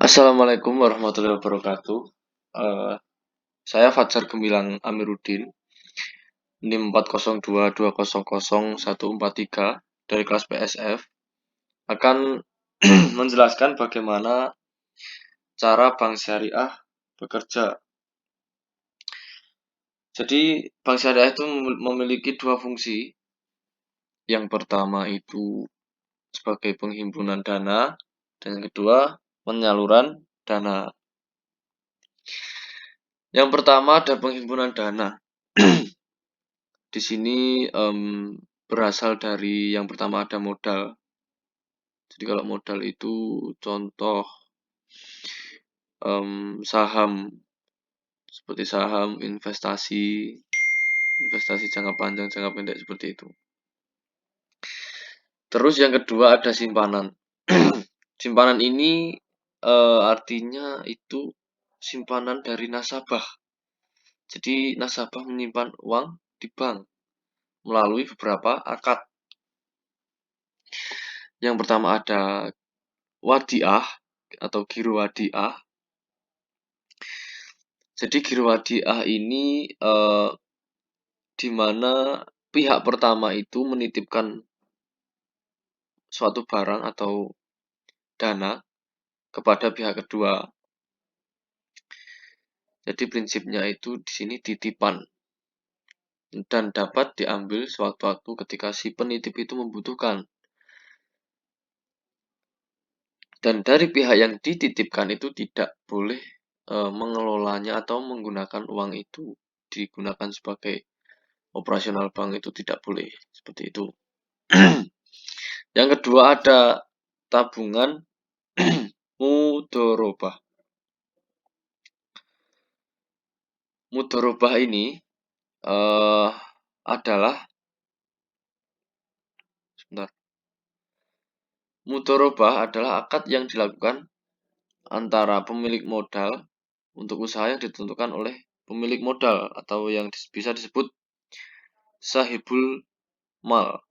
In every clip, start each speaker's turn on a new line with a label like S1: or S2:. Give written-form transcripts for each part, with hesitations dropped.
S1: Assalamualaikum warahmatullahi wabarakatuh. Eh, saya Fajar Gemilang Amiruddin, NIM 402200143 dari kelas PSF, akan menjelaskan bagaimana cara Bank Syariah bekerja. Jadi, Bank Syariah itu memiliki dua fungsi. Yang pertama itu sebagai penghimpunan dana, dan yang kedua penyaluran dana. Yang pertama ada penghimpunan dana. Di sini berasal dari yang pertama ada modal. Jadi kalau modal itu contoh saham, seperti saham, investasi jangka panjang, jangka pendek seperti itu. Terus yang kedua ada simpanan. Simpanan ini artinya itu simpanan dari nasabah. Jadi nasabah menyimpan uang di bank melalui beberapa akad. Yang pertama ada wadiah atau giro wadiah. Jadi giro wadiah ini di mana pihak pertama itu menitipkan suatu barang atau dana kepada pihak kedua. Jadi prinsipnya itu di sini titipan dan dapat diambil sewaktu-waktu ketika si penitip itu membutuhkan. Dan dari pihak yang dititipkan itu tidak boleh mengelolanya atau menggunakan uang itu digunakan sebagai operasional bank, itu tidak boleh seperti itu. Yang kedua ada tabungan mudorobah. Mudorobah ini adalah mudorobah adalah akad yang dilakukan antara pemilik modal untuk usaha yang ditentukan oleh pemilik modal atau yang bisa disebut sahibul mal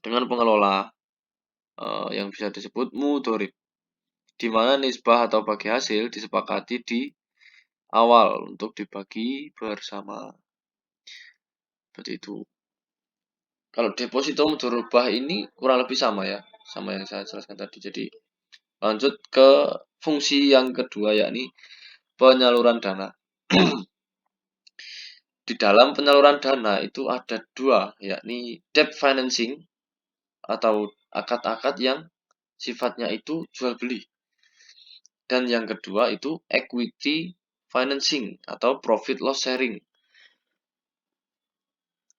S1: dengan pengelola yang bisa disebut mudorib, di mana nisbah atau bagi hasil disepakati di awal untuk dibagi bersama. Seperti itu. Kalau deposito mudorobah ini kurang lebih sama ya, sama yang saya jelaskan tadi. Jadi lanjut ke fungsi yang kedua, yakni penyaluran dana. Di dalam penyaluran dana itu ada dua, yakni debt financing atau akad-akad yang sifatnya itu jual beli. Dan yang kedua itu equity financing atau profit loss sharing.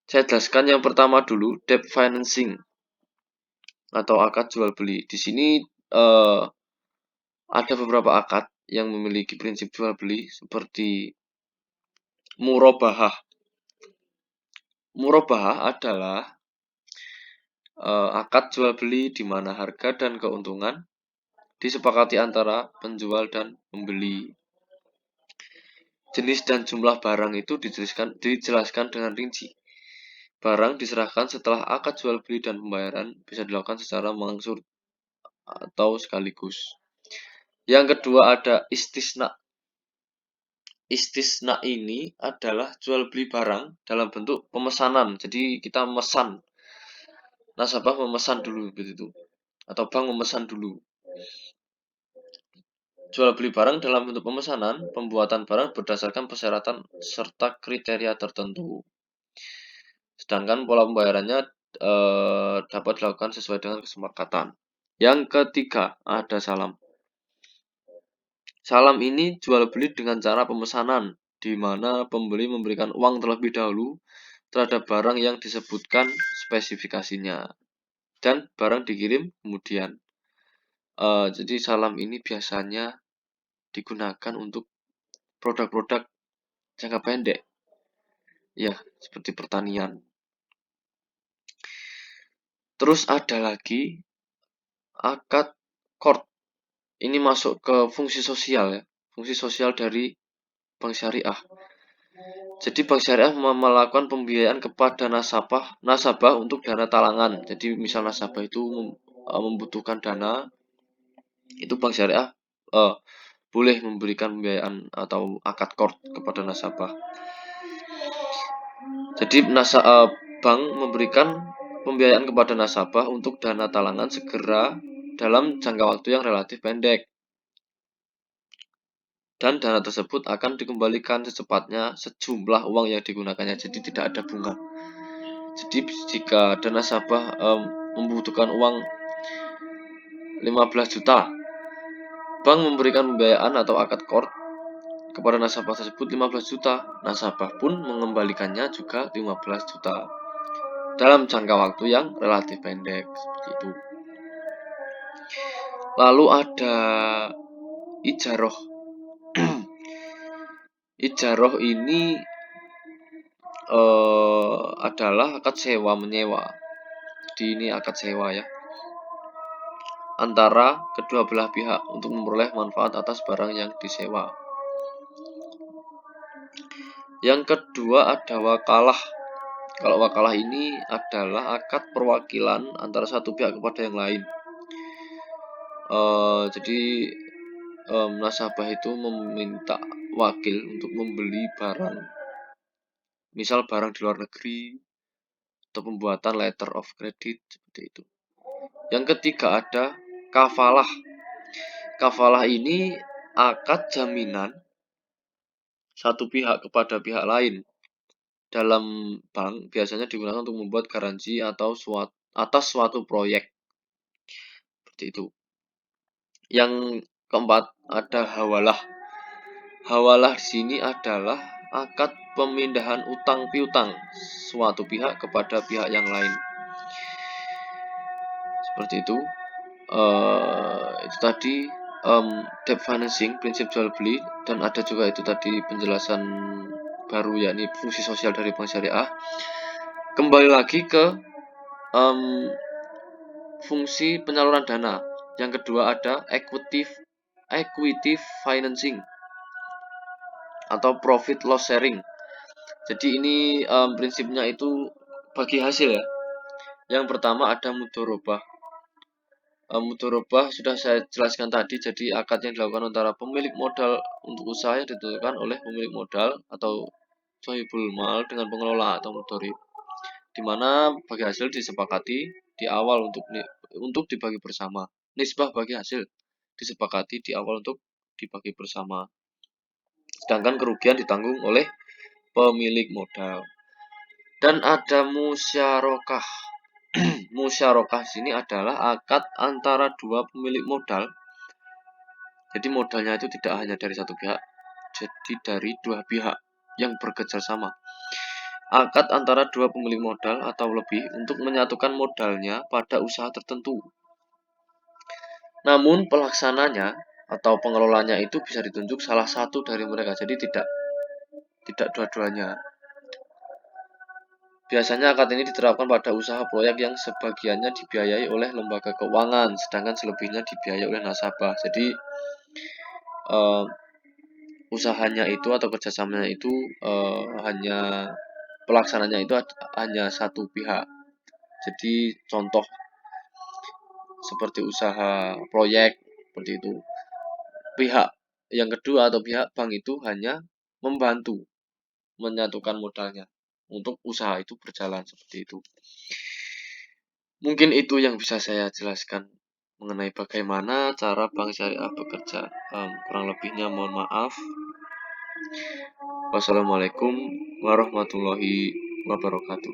S1: Saya jelaskan yang pertama dulu, debt financing atau akad jual beli. Di sini ada beberapa akad yang memiliki prinsip jual beli seperti murabahah. Murabahah adalah akad jual beli di mana harga dan keuntungan disepakati antara penjual dan pembeli. Jenis dan jumlah barang itu dijelaskan dengan rinci. Barang diserahkan setelah akad jual beli dan pembayaran bisa dilakukan secara mangsur atau sekaligus. Yang kedua ada istisna. Istisna ini adalah jual beli barang dalam bentuk pemesanan. Jadi kita memesan, nasabah memesan dulu begitu, atau bank memesan dulu. Jual beli barang dalam bentuk pemesanan, pembuatan barang berdasarkan persyaratan serta kriteria tertentu. Sedangkan pola pembayarannya dapat dilakukan sesuai dengan kesepakatan. Yang ketiga ada salam. Salam ini jual beli dengan cara pemesanan, di mana pembeli memberikan uang terlebih dahulu terhadap barang yang disebutkan spesifikasinya, dan barang dikirim kemudian. Jadi salam ini biasanya digunakan untuk produk-produk jangka pendek, ya seperti pertanian. Terus ada lagi akad qard. Ini masuk ke fungsi sosial ya, fungsi sosial dari Bank Syariah. Jadi Bank Syariah melakukan pembiayaan kepada nasabah untuk dana talangan. Jadi misal nasabah itu membutuhkan dana, itu Bank Syariah boleh memberikan pembiayaan atau akad qard kepada nasabah. Jadi bank memberikan pembiayaan kepada nasabah untuk dana talangan segera dalam jangka waktu yang relatif pendek. Dan dana tersebut akan dikembalikan secepatnya sejumlah uang yang digunakannya, jadi tidak ada bunga. Jadi jika ada nasabah membutuhkan uang 15 juta, bank memberikan pembiayaan atau akad qard kepada nasabah tersebut 15 juta. Nasabah pun mengembalikannya juga 15 juta dalam jangka waktu yang relatif pendek, seperti itu. Lalu ada ijaroh. Ijaroh ini adalah akad sewa menyewa. Jadi ini akad sewa ya, antara kedua belah pihak untuk memperoleh manfaat atas barang yang disewa. Yang kedua ada wakalah. Kalau wakalah ini adalah akad perwakilan antara satu pihak kepada yang lain. Jadi nasabah itu meminta wakil untuk membeli barang, misal barang di luar negeri atau pembuatan letter of credit, seperti itu. Yang ketiga ada kafalah. Kafalah ini akad jaminan satu pihak kepada pihak lain. Dalam bank biasanya digunakan untuk membuat garansi atau atas suatu proyek, seperti itu. Yang keempat ada hawalah. Hawalah di sini adalah akad pemindahan utang piutang suatu pihak kepada pihak yang lain, seperti itu. Itu tadi debt financing, prinsip jual beli, dan ada juga itu tadi penjelasan baru yakni fungsi sosial dari bank syariah. Kembali lagi ke fungsi penyaluran dana. Yang kedua ada equity financing atau profit loss sharing. Jadi ini prinsipnya itu bagi hasil ya. Yang pertama ada mudharabah. Mudharabah sudah saya jelaskan tadi, jadi akad yang dilakukan antara pemilik modal untuk usaha yang ditentukan oleh pemilik modal atau sahibul mal dengan pengelola atau mudharib, di mana bagi hasil disepakati di awal untuk dibagi bersama. Nisbah bagi hasil disepakati di awal untuk dibagi bersama, sedangkan kerugian ditanggung oleh pemilik modal. Dan ada musyarakah. Musyarakah sini adalah akad antara dua pemilik modal. Jadi modalnya itu tidak hanya dari satu pihak, jadi dari dua pihak yang bekerja sama. Akad antara dua pemilik modal atau lebih untuk menyatukan modalnya pada usaha tertentu. Namun pelaksananya atau pengelolanya itu bisa ditunjuk salah satu dari mereka, jadi tidak dua-duanya. Biasanya akad ini diterapkan pada usaha proyek yang sebagiannya dibiayai oleh lembaga keuangan, sedangkan selebihnya dibiayai oleh nasabah. Jadi usahanya itu atau kerjasamanya itu hanya pelaksananya itu hanya satu pihak. Jadi contoh seperti usaha proyek seperti itu. Pihak yang kedua atau pihak bank itu hanya membantu menyatukan modalnya untuk usaha itu berjalan, seperti itu. Mungkin itu yang bisa saya jelaskan mengenai bagaimana cara bank syariah bekerja. Kurang lebihnya mohon maaf. Wassalamualaikum warahmatullahi wabarakatuh.